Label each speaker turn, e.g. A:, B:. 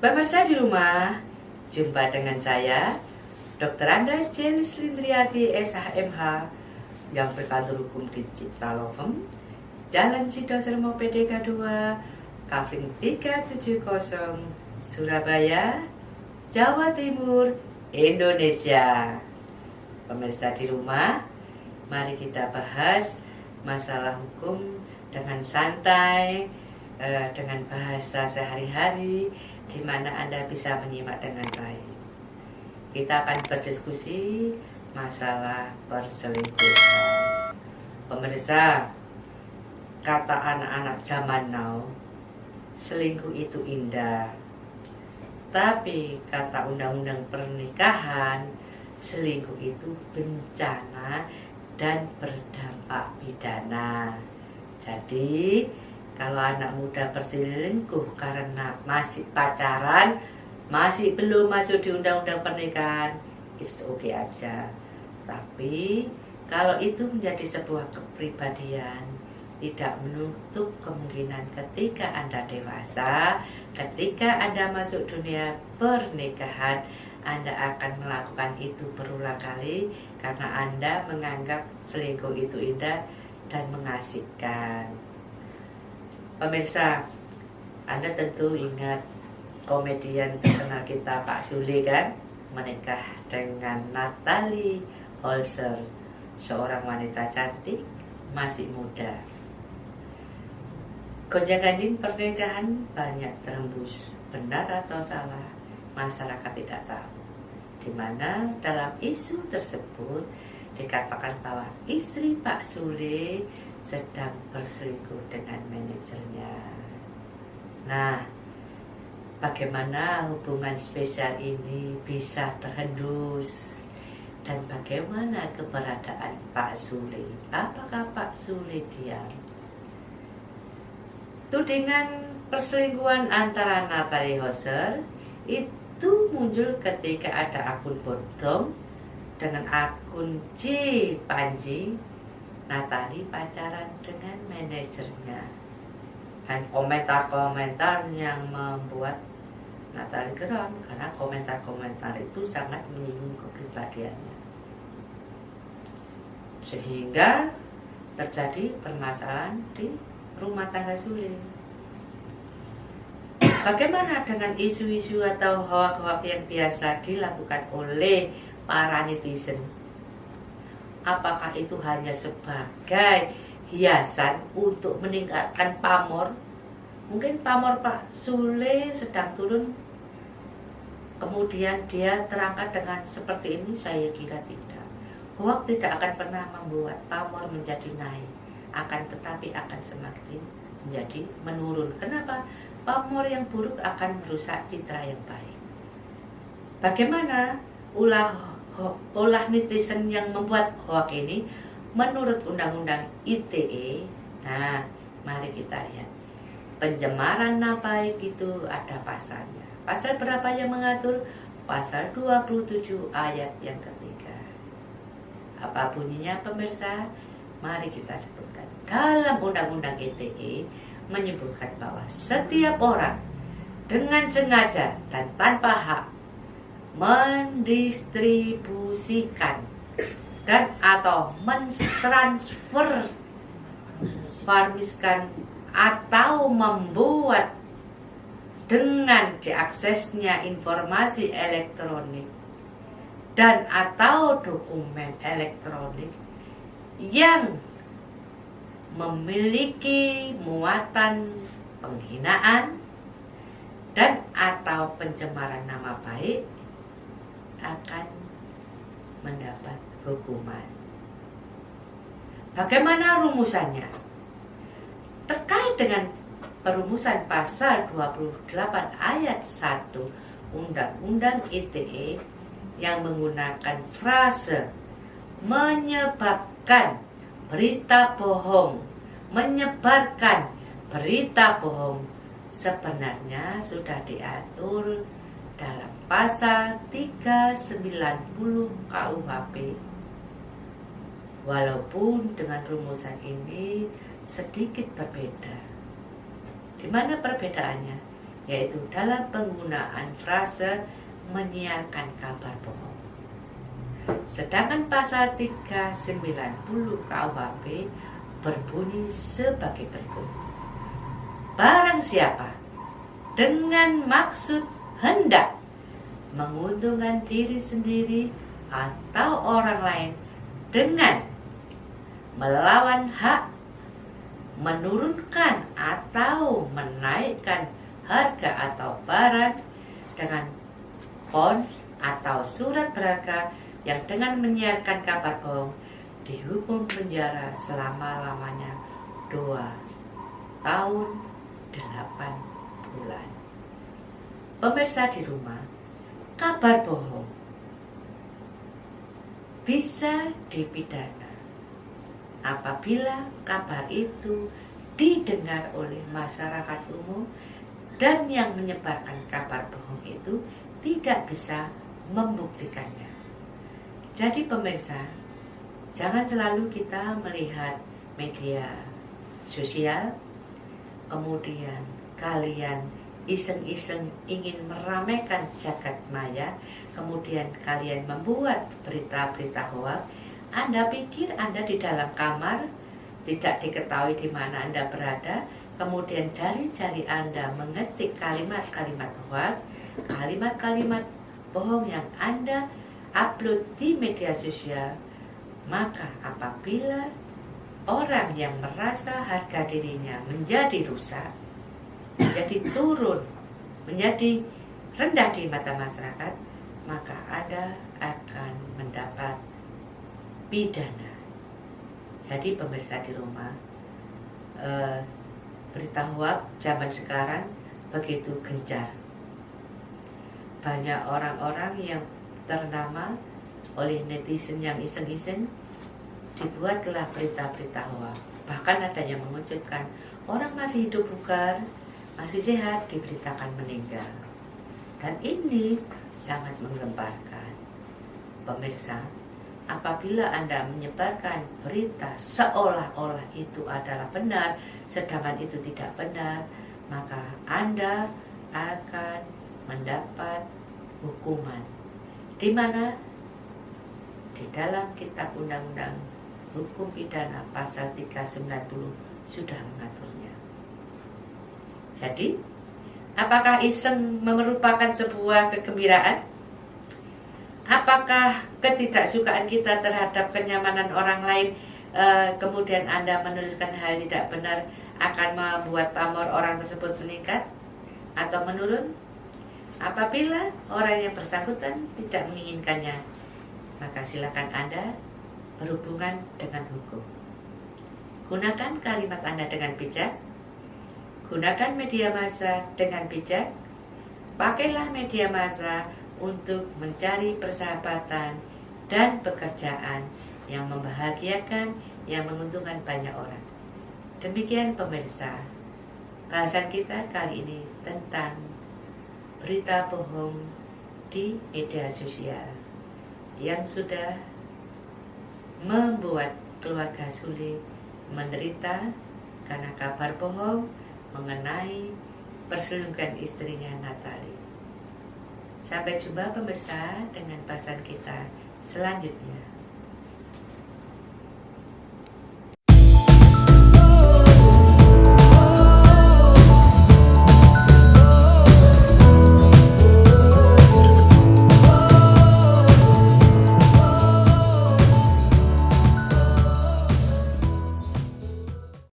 A: Pemirsa di rumah, jumpa dengan saya, Dr. Anda Jelis Lindriati SHMH, yang berkantor hukum di Ciptalofem, Jalan Sidosermo PDK 2, Kavling 370, Surabaya, Jawa Timur, Indonesia. Pemirsa di rumah, mari kita bahas masalah hukum dengan santai, dengan bahasa sehari-hari, di mana Anda bisa menyimak dengan baik. Kita akan berdiskusi masalah perselingkuhan. Pemirsa, kata anak-anak zaman now, selingkuh itu indah. Tapi kata undang-undang pernikahan, selingkuh itu bencana dan berdampak pidana. Jadi kalau anak muda berselingkuh karena masih pacaran, masih belum masuk di undang-undang pernikahan, it's okay aja. Tapi kalau itu menjadi sebuah kepribadian, tidak menutup kemungkinan ketika Anda dewasa, ketika Anda masuk dunia pernikahan, Anda akan melakukan itu berulang kali karena Anda menganggap selingkuh itu indah dan mengasihkan. Pemirsa, Anda tentu ingat komedian terkenal kita Pak Sule kan, menikah dengan Natalie Holzer, seorang wanita cantik, masih muda. Gonjang-ganjing pernikahan banyak terembus, benar atau salah, masyarakat tidak tahu. Di mana dalam isu tersebut dikatakan bahwa istri Pak Sule sedang berselingkuh dengan manajernya. Nah, bagaimana hubungan spesial ini bisa terhembus? Dan bagaimana keberadaan Pak Sule? Apakah Pak Sule diam? Tudingan perselingkuhan antara Natalie Holzer itu muncul ketika ada akun bodong dengan akun C. Panji. Natalie pacaran dengan manajernya, dan komentar-komentar yang membuat Natalie geram karena komentar-komentar itu sangat menyinggung kepribadiannya, sehingga terjadi permasalahan di rumah tangga Sule. Bagaimana dengan isu-isu atau hoak-hoak yang biasa dilakukan oleh para netizen? Apakah itu hanya sebagai hiasan untuk meningkatkan pamor? Mungkin pamor Pak Sule sedang turun, kemudian dia terangkat dengan seperti ini. Saya kira tidak. Hoak tidak akan pernah membuat pamor menjadi naik, akan tetapi akan semakin menjadi menurun. Kenapa? Pamor yang buruk akan merusak citra yang baik. Bagaimana ulah netizen yang membuat hoak ini menurut Undang-Undang ITE? Nah, mari kita lihat. Pencemaran nama baik itu ada pasalnya. Pasal berapa yang mengatur? Pasal 27 ayat yang ketiga. Apa bunyinya pemirsa? Mari kita sebutkan. Dalam Undang-Undang ITE menyebutkan bahwa setiap orang dengan sengaja dan tanpa hak mendistribusikan dan atau mentransfer, atau membuat dengan diaksesnya informasi elektronik dan atau dokumen elektronik yang memiliki muatan penghinaan dan atau pencemaran nama baik akan mendapat hukuman. Bagaimana rumusannya? Terkait dengan perumusan pasal 28 ayat 1 Undang-Undang ITE yang menggunakan frase menyebabkan berita bohong, menyebarkan berita bohong, sebenarnya sudah diatur dalam pasal 390 KUHP. Walaupun dengan rumusan ini sedikit berbeda. Di mana perbedaannya? yaitu dalam penggunaan frase menyiarkan kabar bohong. Sedangkan pasal 390 KUHP berbunyi sebagai berikut. Barang siapa dengan maksud hendak menguntungkan diri sendiri atau orang lain dengan melawan hak, menurunkan atau menaikkan harga atau barang dengan pon atau surat berharga yang dengan menyiarkan kabar bohong, dihukum penjara selama-lamanya 2 tahun 8 bulan. Pemirsa di rumah, kabar bohong bisa dipidana apabila kabar itu didengar oleh masyarakat umum dan yang menyebarkan kabar bohong itu tidak bisa membuktikannya. Jadi pemirsa, jangan selalu kita melihat media sosial, kemudian kalian iseng-iseng ingin meramaikan jagat maya, kemudian kalian membuat berita-berita hoax. Anda pikir Anda di dalam kamar, tidak diketahui di mana Anda berada, kemudian jari-jari Anda mengetik kalimat-kalimat hoax, kalimat-kalimat bohong yang Anda upload di media sosial. Maka apabila orang yang merasa harga dirinya menjadi rusak, menjadi turun, menjadi rendah di mata masyarakat, maka Anda akan mendapat pidana. Jadi pemirsa di rumah, berita hoax zaman sekarang begitu gencar. Banyak orang-orang yang ternama oleh netizen yang iseng-iseng dibuatlah berita-berita hoax. Bahkan ada yang mengejutkan, orang masih hidup bugar, masih sehat, diberitakan meninggal. Dan ini sangat menggemparkan. Pemirsa, apabila Anda menyebarkan berita seolah-olah itu adalah benar, sedangkan itu tidak benar, maka Anda akan mendapat hukuman. Di mana? Di dalam kitab Undang-Undang Hukum Pidana pasal 390 sudah mengaturnya. Jadi, apakah iseng merupakan sebuah kegembiraan? Apakah ketidaksukaan kita terhadap kenyamanan orang lain, kemudian Anda menuliskan hal tidak benar, akan membuat pamor orang tersebut meningkat atau menurun? Apabila orang yang bersangkutan tidak menginginkannya, maka silakan Anda berhubungan dengan hukum. Gunakan kalimat Anda dengan bijak, gunakan media massa dengan bijak, pakailah media massa untuk mencari persahabatan dan pekerjaan yang membahagiakan, yang menguntungkan banyak orang. Demikian pemirsa, bahasan kita kali ini tentang berita bohong di media sosial yang sudah membuat keluarga Sule menderita karena kabar bohong mengenai perselingkuhan istrinya Natali. Sampai jumpa pemirsa dengan bahasan kita selanjutnya.